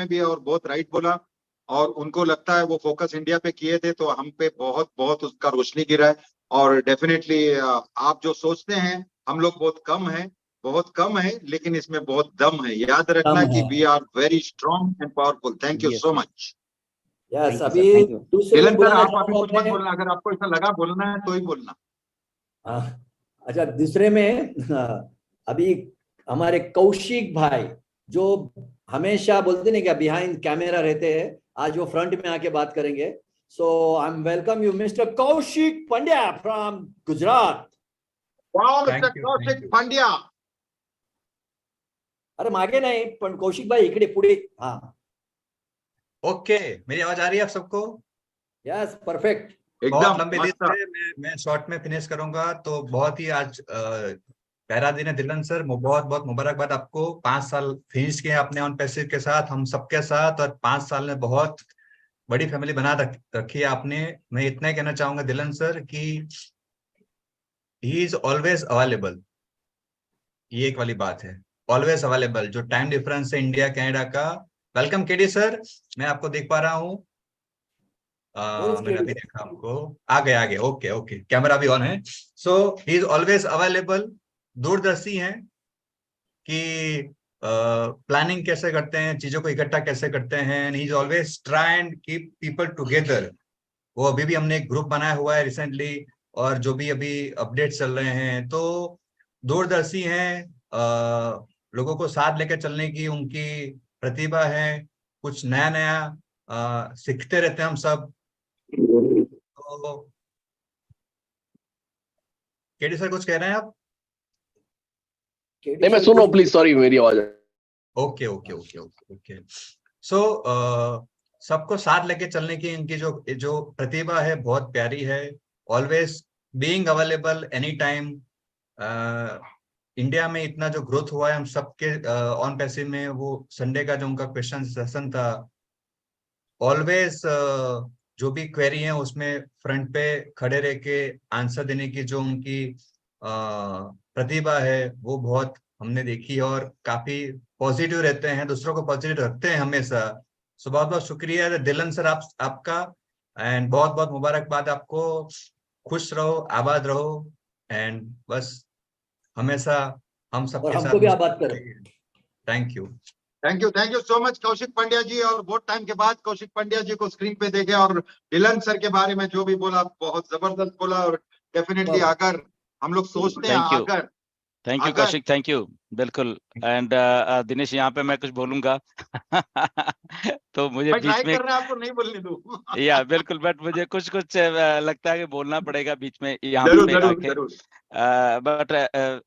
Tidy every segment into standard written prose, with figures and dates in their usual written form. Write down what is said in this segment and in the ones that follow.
में भी और बहुत राइट बोला। और उनको लगता है वो फोकस इंडिया पे किए थे तो हम पे बहुत बहुत उसका रोशनी गिरा है। और डेफिनेटली आप जो सोचते हैं हम लोग बहुत कम है, लेकिन इसमें बहुत दम है। याद कम रखना कि है। We are very strong and powerful. Thank you yes so much. Yes, thank you Abhi sir, thank you. दूसरे में मिलन सर, बुलाना आप अभी चाहूंगा कुछ मत मैं। बोलना, अगर आपको ऐसा लगा बोलना है तो ही बोलना। हाँ, अच्छा, दूसरे में अभी हमारे कौशिक भाई जो हमेशा बोलते नहीं क्या बिहाइंड कैमरा रहते हैं, आज वो फ्रंट में आके बात करेंगे। So I am welcome you mister Kaushik Pandya from Gujarat. Wow mister thank you, thank Kaushik you. Pandya. अरे मागे नाही पण कौशिक भाई इकडे पुढे। हाँ, ओके, मेरी आवाज आ रही है आप सबको? Yes, perfect. बहुत एकदम लंबी लिस्ट मस्त। है, मैं शॉर्ट में फिनिश करूंगा। तो बहुत ही आज पहला दिन है दिलन सर, बहुत बहुत मुबारकबाद आपको। 5 साल फिनिश किए आपने ऑन पैसिव के साथ, हम सबके साथ, और 5 साल में बहुत बड़ी फैमिली बना रखी है आपने। मैं इतना ही कहना चाहूंगा दिलन सर कि ही इज ऑलवेज अवेलेबल। ये एक वाली बात है, ऑलवेज अवेलेबल। जो टाइम डिफरेंस है इंडिया कनाडा का। वेलकम केडी सर, मैं आपको देख पा रहा हूँ। मैंने अभी देखा आपको। आ गए, ओके ओके, कैमरा भी ऑन है। सो ही इज ऑलवेज अवेलेबल। दूरदर्शी हैं कि प्लानिंग कैसे करते हैं, चीजों को इकट्ठा कैसे करते हैं। He is always try and keep people together. वो अभी भी हमने एक ग्रुप बनाया हुआ है रिसेंटली, और जो भी अभी अपडेट चल रहे हैं, तो दूरदर्शी हैं। लोगों को साथ लेकर चलने की उनकी प्रतिभा है। कुछ नया नया सीखते रहते हैं हम सब। तो केडी सर कुछ कह रहे हैं आप? नहीं, मैं सुन रहा हूँ, प्लीज, सॉरी, मेरी आवाज है। Okay okay okay okay okay. So सबको साथ लेके चलने की इनकी जो जो प्रतिभा है बहुत प्यारी है। Always being available any time. India में इतना जो ग्रोथ हुआ है हम सबके ऑन पैसिव में, वो संडे का जो उनका क्वेश्चन सेशन था, ऑलवेज जो भी क्वेरी है उसमें फ्रंट पे खड़े रह के आंसर देने की जो उनकी प्रतिभा है वो बहुत हमने देखी है। और काफी पॉजिटिव रहते हैं, दूसरों को पॉजिटिव रखते हैं हमेशा। सो बहुत बहुत शुक्रिया दिलन सर आपका। एंड बहुत बहुत मुबारकबाद आपको। खुश रहो, आबाद रहो, एंड बस हमेशा हम और सबके हमको साथ भी आबाद करो। Thank you. Thank you so much Kaushik Pandya ji. और बहुत टाइम के बाद कौशिक पांड्या जी को स्क्रीन पे देखे, और डिलन सर के बारे में जो भी बोला बहुत जबरदस्त बोला। और डेफिनेटली अगर हम लोग सोचते हैं, थैंक यू, अगर thank you Kaushik, thank you, बिल्कुल। एंड दिनेश, यहाँ पे मैं कुछ बोलूंगा तो मुझे मैं बीच ट्राई में, कर रहा आपको नहीं बोलने दूं। या बिल्कुल, बट मुझे कुछ कुछ लगता है कि बोलना पड़ेगा बीच में यहाँ जरूर पे जरूर आके। जरूर। बट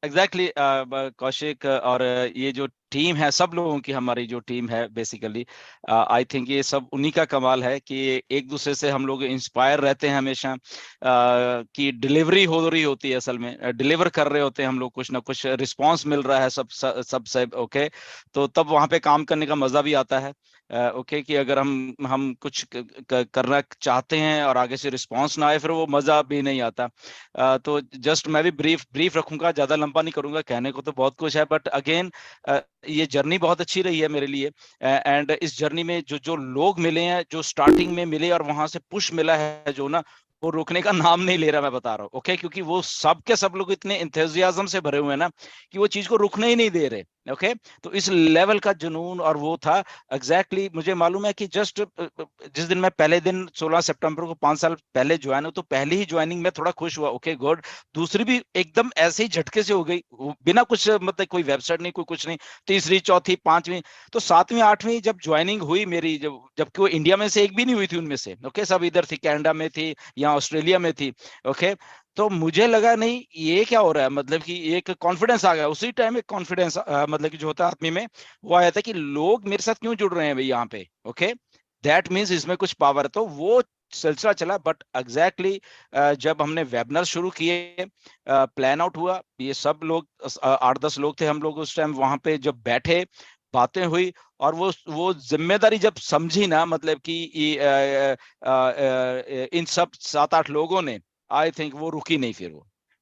एग्जैक्टली कौशिक और ये जो टीम है, सब लोगों की हमारी जो टीम है बेसिकली, आई थिंक ये सब उन्हीं का कमाल है कि एक दूसरे से हम लोग इंस्पायर रहते हैं हमेशा। कि डिलीवरी हो रही होती है, असल में डिलीवर कर रहे होते हैं हम लोग, कुछ ना कुछ रिस्पांस मिल रहा है सब से। ओके, तो तब वहां पे काम करने का मजा भी आता है। ओके, कि अगर हम कुछ करना चाहते हैं और आगे से रिस्पांस ना आए, फिर वो मजा भी नहीं आता। तो जस्ट मैं भी ब्रीफ रखूंगा, ज्यादा लंबा नहीं करूंगा। कहने को तो बहुत कुछ है, बट अगेन ये जर्नी बहुत अच्छी रही है मेरे लिए। एंड इस जर्नी में जो जो लोग मिले हैं, जो स्टार्टिंग में मिले और वहां से पुश मिला है जो ना, वो रुकने का नाम नहीं ले रहा, मैं बता रहा हूँ। ओके, क्योंकि वो सब के सब लोग इतने इंथुजियाज्म से भरे हुए हैं ना कि वो चीज को रुकने ही नहीं दे रहे। ओके, तो इस लेवल का जुनून और वो था। एग्जैक्टली मुझे मालूम है कि जस्ट जिस दिन मैं पहले दिन 16 सितंबर को 5 साल पहले ज्वाइन हो, तो पहली ही ज्वाइनिंग में थोड़ा खुश हुआ। Okay good. दूसरी भी एकदम ऐसे ही झटके से हो गई, बिना कुछ मतलब कोई वेबसाइट नहीं, कोई कुछ नहीं। तीसरी, चौथी, पांचवी, तो सातवीं आठवीं जब ज्वाइनिंग हुई मेरी, जबकि वो इंडिया में से एक भी नहीं हुई थी उनमें से। ओके, सब इधर थी, कनाडा में थी या ऑस्ट्रेलिया में थी। ओके, तो मुझे लगा नहीं ये क्या हो रहा है, मतलब कि एक कॉन्फिडेंस आ गया उसी टाइम। एक कॉन्फिडेंस मतलब कि जो होता है आदमी में, वो आया था कि लोग मेरे साथ क्यों जुड़ रहे हैं भाई यहाँ पे। ओके, दैट मीन्स इसमें कुछ पावर है। तो वो सिलसिला चला। बट एग्जैक्टली जब हमने वेबिनार शुरू किए, प्लान आउट हुआ, ये सब लोग 8-10 लोग थे हम लोग उस टाइम वहां पे, जब बैठे, बातें हुई, और वो जिम्मेदारी जब समझी ना, मतलब कि इन सब 7-8 लोगों ने, आई थिंक वो रुकी नहीं। फिर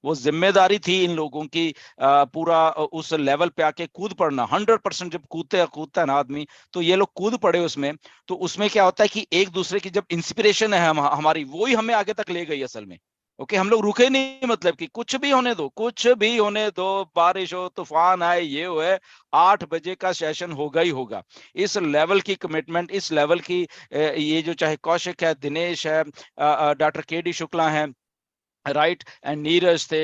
वो वो जिम्मेदारी थी इन लोगों की पूरा उस लेवल पे आके कूद पड़ना। 100% जब कूदता है ना आदमी, तो ये लोग कूद पड़े उसमें। तो उसमें क्या होता है कि एक दूसरे की जब इंस्पिरेशन है हमारी, वो ही हमें आगे तक ले गई असल में। ओके, हम लोग रुके नहीं, मतलब कि कुछ भी होने दो, कुछ भी होने दो, बारिश हो, तूफान आए, ये हुए, 8 बजे का सेशन होगा ही होगा। इस लेवल की कमिटमेंट, इस लेवल की ये जो चाहे कौशिक है, दिनेश है, डॉक्टर के डी शुक्ला है, राइट, एंड नीरज थे,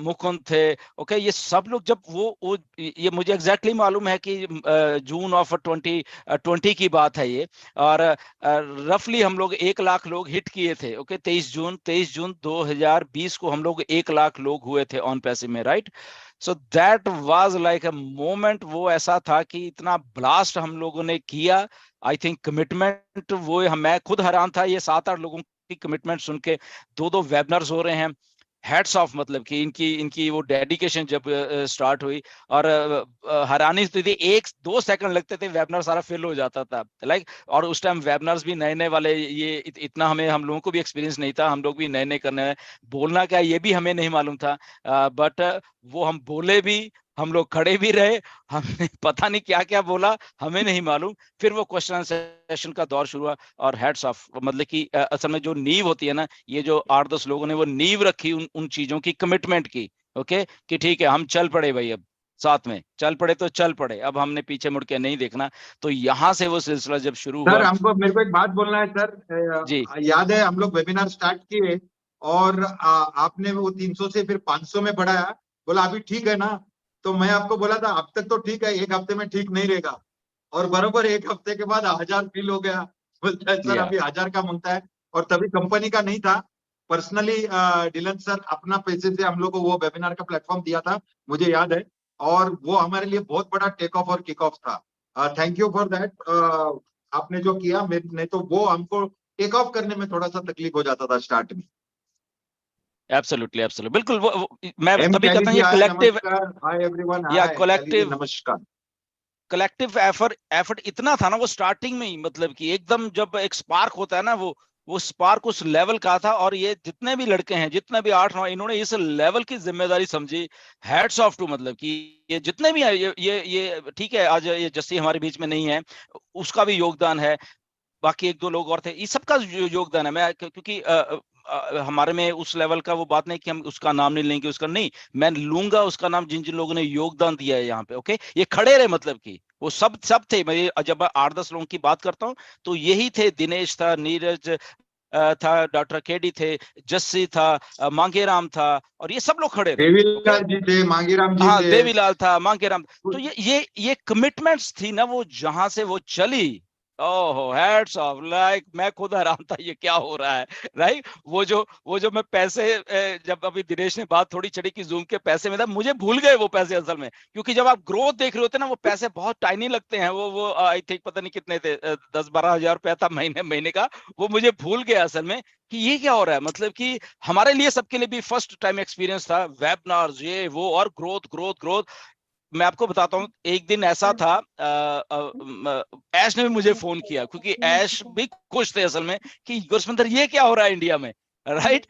मुकुंद थे, ओके, ये सब लोग जब वो ये मुझे एग्जैक्टली मालूम है कि जून ऑफ 2020 की बात है ये, और रफली हम लोग 1 लाख लोग हिट किए थे। ओके, 23 जून 2020 को हम लोग 1 लाख लोग हुए थे ऑन पैसे में, right. So that was like a moment. वो ऐसा था कि इतना ब्लास्ट हम लोगों ने किया। आई थिंक कमिटमेंट, वो मैं खुद हैरान था ये 7-8 लोगों की कमिटमेंट सुन के। 2 वेबिनार्स हो रहे हैं, हेड्स ऑफ, मतलब कि इनकी वो डेडिकेशन जब स्टार्ट हुई, और हैरानी तो थी, 1-2 सेकंड लगते थे, वेबिनार सारा फिल हो जाता था, लाइक। और उस टाइम वेबिनार्स भी नए नए वाले, ये इतना हम लोगों को भी एक्सपीरियंस नहीं था, हम लोग भी नए नए करने, बोलना क्या ये भी हमें नहीं मालूम था, बट वो हम बोले भी, हम लोग खड़े भी रहे, हमने पता नहीं क्या क्या बोला, हमें नहीं मालूम। फिर वो क्वेश्चन सेशन का दौर शुरू हुआ, और हेड्स ऑफ, मतलब कि असल में जो नींव होती है ना, ये जो 8-10 लोगों ने वो नींव रखी उन चीजों की, कमिटमेंट की। ओके, कि ठीक है, हम चल पड़े भाई, अब साथ में चल पड़े तो चल पड़े, अब हमने पीछे मुड़ के नहीं देखना। तो यहां से वो सिलसिला जब शुरू सर हुआ। मेरे को एक बात बोलना है सर। जी, याद है हम लोग वेबिनार स्टार्ट किए, और आपने वो 300 से फिर 500 में बढ़ाया, बोला अभी ठीक है ना। तो मैं आपको बोला था अब तक तो ठीक है, 1 हफ्ते में ठीक नहीं रहेगा। और बरोबर 1 हफ्ते के बाद 1000 फील हो गया। बोलता है सर या अभी 1000 का मांगता है। और तभी कंपनी का नहीं था, पर्सनली डिलन सर अपना पैसे से हम लोग को वो वेबिनार का प्लेटफॉर्म दिया था, मुझे याद है। और वो हमारे लिए बहुत बड़ा टेक ऑफ और किक ऑफ था। Thank you for that. आपने जो किया, नहीं तो वो हमको टेक ऑफ करने में थोड़ा सा तकलीफ हो जाता था स्टार्ट में। एब्सोल्युटली, एब्सोल्युटली, बिल्कुल। मैं एम तभी कैली कहता हूँ जी ये आए, कलेक्टिव, नमस्कार। हाय एवरीवन, या हाय कैली जी, कलेक्टिव नमस्कार। कलेक्टिव एफर्ट इतना था ना वो स्टार्टिंग में ही, मतलब कि एकदम जब एक स्पार्क होता है ना, वो स्पार्क उस लेवल का था। और ये जितने भी लड़के हैं, जितने भी 8-9, इन्होंने इस लेवल की जिम्मेदारी समझी। हेड्स ऑफ टू, मतलब कि ये जितने भी है, ये ठीक है, आज ये जस्सी हमारे बीच में नहीं है, उसका भी योगदान है, बाकी 1-2 लोग और थे, इस सबका योगदान है। मैं क्योंकि हमारे में उस लेवल का वो बात नहीं कि हम उसका नाम नहीं लेंगे, उसका नहीं, मैं लूंगा उसका नाम जिन जिन लोगों ने योगदान दिया है यहाँ पे। ओके, ये खड़े रहे, मतलब कि वो सब थे। मैं जब 8-10 लोगों की बात करता हूँ, तो यही थे। दिनेश था, नीरज था, डॉक्टर केडी थे, जस्सी था, मांगेराम था, और ये सब लोग खड़े रहे। ओके, देवीलाल जी थे, मांगीराम जी हाँ, थे। देवीलाल था, मांगेराम। तो ये कमिटमेंट्स थी ना, वो जहां से वो चली, ओहो, हेड्स ऑफ, लाइक मैं खुद हैरान था ये क्या हो रहा है, राइट। वो जो मैं पैसे, जब अभी दिनेश ने बात थोड़ी चढ़ी कि जूम के पैसे में था, मुझे भूल गए वो पैसे असल में, क्योंकि जब आप ग्रोथ देख रहे होते हैं ना, वो पैसे बहुत टाइनी लगते हैं। वो आई थिंक पता नहीं कितने थे, 10-12 हजार रुपया था महीने का। वो मुझे भूल गया असल में कि ये क्या हो रहा है, मतलब कि हमारे लिए, सबके लिए भी फर्स्ट टाइम एक्सपीरियंस था, वेबिनार्स, ये वो, और ग्रोथ ग्रोथ ग्रोथ। मैं आपको बताता हूँ, एक दिन ऐसा था, ऐश ने भी मुझे फोन किया, क्योंकि ऐश भी खुश थे असल में कि गुरसमंदर ये क्या हो रहा है इंडिया में, राइट।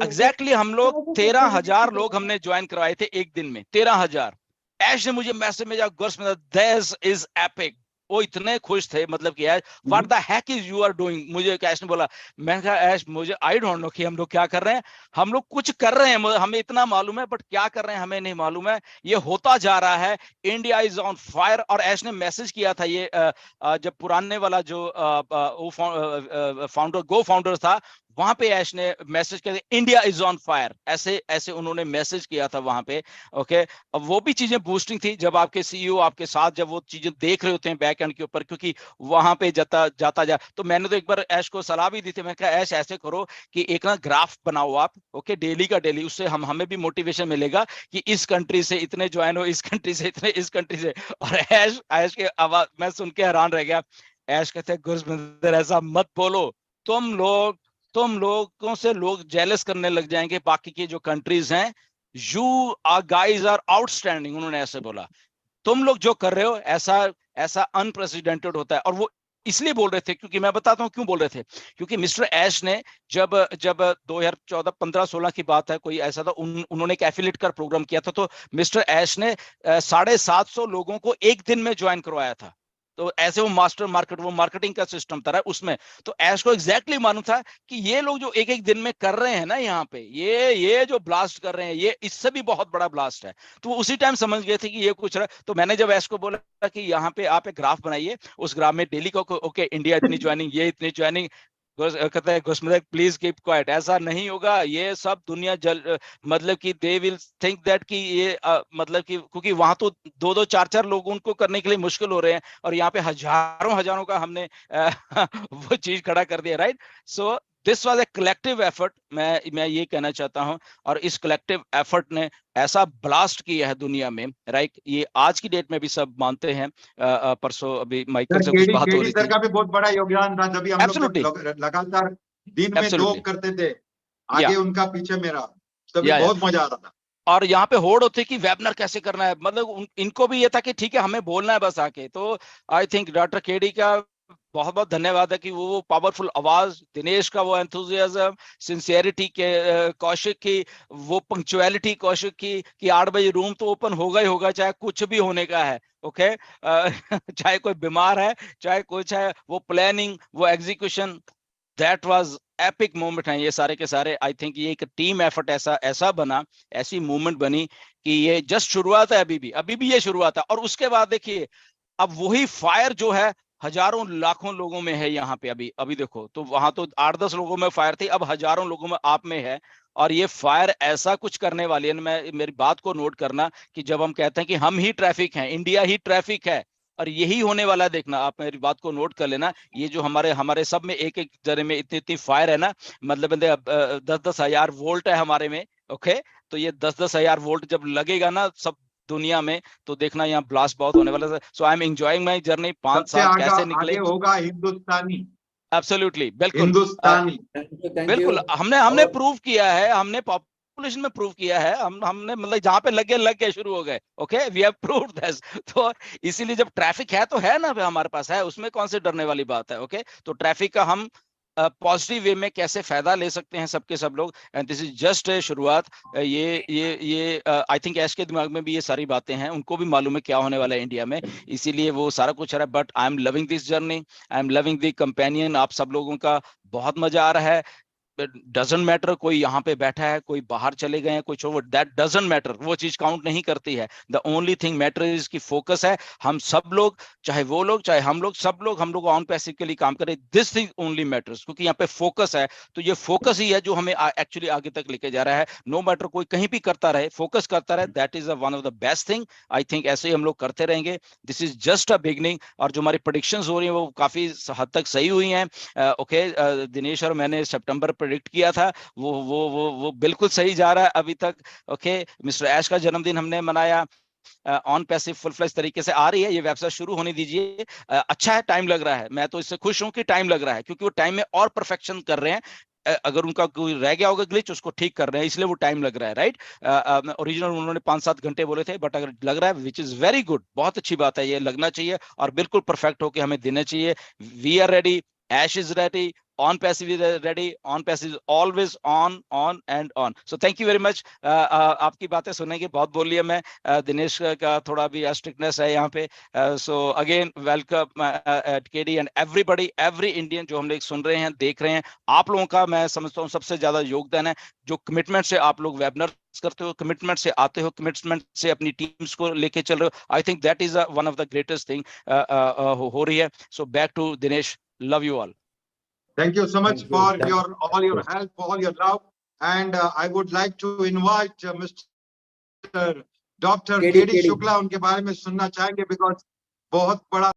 एग्जैक्टली हम लोग 13,000 लोग हमने ज्वाइन करवाए थे एक दिन में, 13,000। ऐश ने मुझे मैसेज में, गुरसमंदर दिस इज एपिक। वो इतने खुश थे, मतलब कि what the heck is you are doing. मुझे ऐश ने बोला, मैंने कहा ऐश, मुझे आई डोंट नो कि हम लोग क्या कर रहे हैं। हम लोग कुछ कर रहे हैं, हमें इतना मालूम है, बट क्या कर रहे हैं हमें नहीं मालूम है। ये होता जा रहा है, इंडिया इज ऑन फायर। और ऐश ने मैसेज किया था ये, जब पुराने वाला जो फाउंडर, गो फाउंडर था, वहां पे ऐश ने मैसेज किया, इंडिया इज ऑन फायर, ऐसे ऐसे उन्होंने मैसेज किया था वहां पे। ओके, अब वो भी चीजें बूस्टिंग थी, जब आपके सीईओ आपके साथ जब वो चीजें देख रहे होते हैं बैक एंड के ऊपर, क्योंकि वहां पे जाता जा। तो मैंने तो एक बार ऐश को सलाह भी दी थी, मैंने कहा ऐश ऐसे करो कि एक ना ग्राफ बनाओ आप, ओके, डेली का डेली, उससे हमें भी मोटिवेशन मिलेगा कि इस कंट्री से इतने ज्वाइन हो, इस कंट्री से इतने, इस कंट्री से। और ऐश के आवाज मैं सुन के हैरान रह गया। ऐश कहते हैं, गुरविंदर ऐसा मत बोलो, तुम लोगों से लोग जेलस करने लग जाएंगे, बाकी की जो कंट्रीज हैं। You are guys are outstanding, उन्होंने ऐसे बोला। तुम लोग जो कर रहे हो, ऐसा ऐसा अनप्रेसिडेंटेड होता है। और वो इसलिए बोल रहे थे, क्योंकि मैं बताता हूँ क्यों बोल रहे थे, क्योंकि मिस्टर ऐश ने जब 2014, 15, 16 की बात है, कोई ऐसा था, उन्होंने एक एफिलिएट का प्रोग्राम किया था, तो मिस्टर ऐश ने 750 लोगों को एक दिन में ज्वाइन करवाया था। तो ऐसे वो मार्केटिंग का सिस्टम था उसमें। तो ऐश को एग्जैक्टली मालूम था कि ये लोग जो एक एक दिन में कर रहे हैं ना यहाँ पे, ये जो ब्लास्ट कर रहे हैं, ये इससे भी बहुत बड़ा ब्लास्ट है। तो वो उसी टाइम समझ गए थे कि ये कुछ रहा। तो मैंने जब ऐश को बोला कि यहाँ पे आप एक ग्राफ बनाइए, उस ग्राफ में डेली को ओके इंडिया इतनी ज्वाइनिंग, ये इतनी ज्वाइनिंग, कहता है घुसमैक प्लीज कीप क्वाइट, ऐसा नहीं होगा, ये सब दुनिया मतलब कि दे विल थिंक दैट कि ये मतलब कि, क्योंकि वहां तो 2-2, 4-4 लोग उनको करने के लिए मुश्किल हो रहे हैं, और यहाँ पे हजारों का हमने वो चीज खड़ा कर दिया, right. So this was a collective effort, मैं ये कहना चाहता हूं, और इस कलेक्टिव एफर्ट ने ऐसा ब्लास्ट किया है दुनिया में, राइट। ये आज की डेट में भी सब मानते हैं। परसों अभी माइकल से कुछ बात हो रही सर थी, का भी बहुत बड़ा योगदान था, जब हम लोग जब लगातार दिन में जॉब करते थे, आगे उनका पीछे मेरा, तभी बहुत मजा आता था। और यहाँ पे होड़ होती कि वेबिनार कैसे करना है, मतलब इनको भी ये था कि ठीक है हमें बोलना है बस आके। तो आई थिंक डॉक्टर केडी का बहुत बहुत धन्यवाद है कि वो पावरफुल आवाज, दिनेश का वो एंथुजियाज्म, सिंसियरिटी के कौशिक की वो पंक्चुअलिटी कौशिक की, कि 8 बजे रूम तो ओपन होगा ही होगा, चाहे कुछ भी होने का है, ओके चाहे कोई बीमार है, चाहे कुछ है, वो प्लानिंग, वो execution, that was epic moment है ये सारे के सारे। आई थिंक ये एक टीम एफर्ट ऐसा बना, ऐसी मूवमेंट बनी कि ये जस्ट शुरुआत है, अभी भी ये शुरुआत है। और उसके बाद देखिए अब वही फायर जो है हजारों लाखों लोगों में है यहाँ पे, अभी देखो, तो वहां तो 8-10 लोगों में फायर थी, अब हजारों लोगों में आप में है। और ये फायर ऐसा कुछ करने वाली है, मेरी बात को नोट करना कि जब हम कहते हैं कि हम ही ट्रैफिक हैं, इंडिया ही ट्रैफिक है, और यही होने वाला है, देखना आप मेरी बात को नोट कर लेना। ये जो हमारे सब में एक एक जरे में इतनी फायर है ना, मतलब 10-10 हजार वोल्ट है हमारे में, ओके। तो ये 10-10 हजार वोल्ट जब लगेगा ना सब दुनिया में, तो देखना यहाँ ब्लास्ट बहुत होने वाला है। So I am enjoying my journey. 5 साल कैसे निकले, आगे होगा हिंदुस्तानी, एब्सोल्युटली, बिल्कुल हिंदुस्तानी। बिल्कुल, हमने प्रूव किया है, हमने पॉपुलेशन में प्रूव किया है, हमने मतलब जहां पे लग गए शुरू हो गए, okay, we have proved this. तो इसीलिए जब ट्रैफिक है तो है ना, हमारे पास है, उसमें कौन से डरने वाली बात है, ओके। तो ट्रैफिक का हम पॉजिटिव वे में कैसे फायदा ले सकते हैं सबके सब लोग, एंड दिस इज जस्ट शुरुआत। ये आई थिंक ऐश के दिमाग में भी ये सारी बातें हैं, उनको भी मालूम है क्या होने वाला है इंडिया में, इसीलिए वो सारा कुछ रहा है। But I am loving this journey, I am loving the companion, आप सब लोगों का बहुत मजा आ रहा है। डजंट मैटर कोई यहाँ पे बैठा है, कोई बाहर चले गए हैं, कोई छोड़ो, दैट डजंट मैटर, वो चीज काउंट नहीं करती है। The only thing matter is की फोकस है, हम सब लोग, चाहे वो लोग चाहे हम लोग, सब लोग हम लोग ऑन पैसिव के लिए काम करें, दिस थिंग ओनली मैटर्स, क्योंकि यहाँ पे फोकस है। तो ये फोकस ही है जो हमें एक्चुअली आगे तक लेके जा रहा है। नो मैटर कोई कहीं भी करता रहे, फोकस करता रहे, that is one of the best thing. I think ऐसे ही हम लोग करते रहेंगे, this is just a beginning. और जो हमारी प्रेडिक्शंस हो रही है वो काफी हद तक सही हुई हैं, ओके। दिनेश और मैंने सितंबर प्रेडिक्ट किया था, वो बिल्कुल सही जा रहा है अभी तक, ओके। मिस्टर ऐश का जन्मदिन हमने मनाया, ऑन पैसिव फुल फ्लेज तरीके से आ रही है, ये वेबसाइट शुरू होने दीजिए। अच्छा है, टाइम लग रहा है, मैं तो इससे खुश हूं कि टाइम लग रहा है, क्योंकि वो टाइम में और परफेक्शन कर रहे हैं। अगर उनका कोई रह गया होगा ग्लिच, उसको ठीक कर रहे हैं, इसलिए वो टाइम लग रहा है, राइट। ओरिजिनल उन्होंने 5-7 घंटे बोले थे, बट अगर लग रहा है, विच इज वेरी गुड, बहुत अच्छी बात है, ये लगना चाहिए और बिल्कुल परफेक्ट होकर हमें देना चाहिए। We are ready, Ash is ready, on passive is ready, on passive is always on and on. So thank you very much. आपकी बातें सुनने की बहुत बोल लिया मैं, दिनेश का थोड़ा भी स्ट्रिक्टनेस है यहाँ पे। So again welcome KD and everybody, every Indian जो हम लोग सुन रहे हैं, देख रहे हैं, आप लोगों का मैं समझता हूँ सबसे ज्यादा योगदान है, जो कमिटमेंट से आप लोग वेबिनार करते हो, कमिटमेंट से आते हो, कमिटमेंट से अपनी टीम्स को लेके चल रहे हो। I think that is one of the greatest thing हो रही है। So back to Dinesh, love you all. Thank you so much for all your help, for all your love, and I would like to invite Mr. Dr. KD Shukla, उनके बारे में सुनना चाहेंगे, because बहुत बड़ा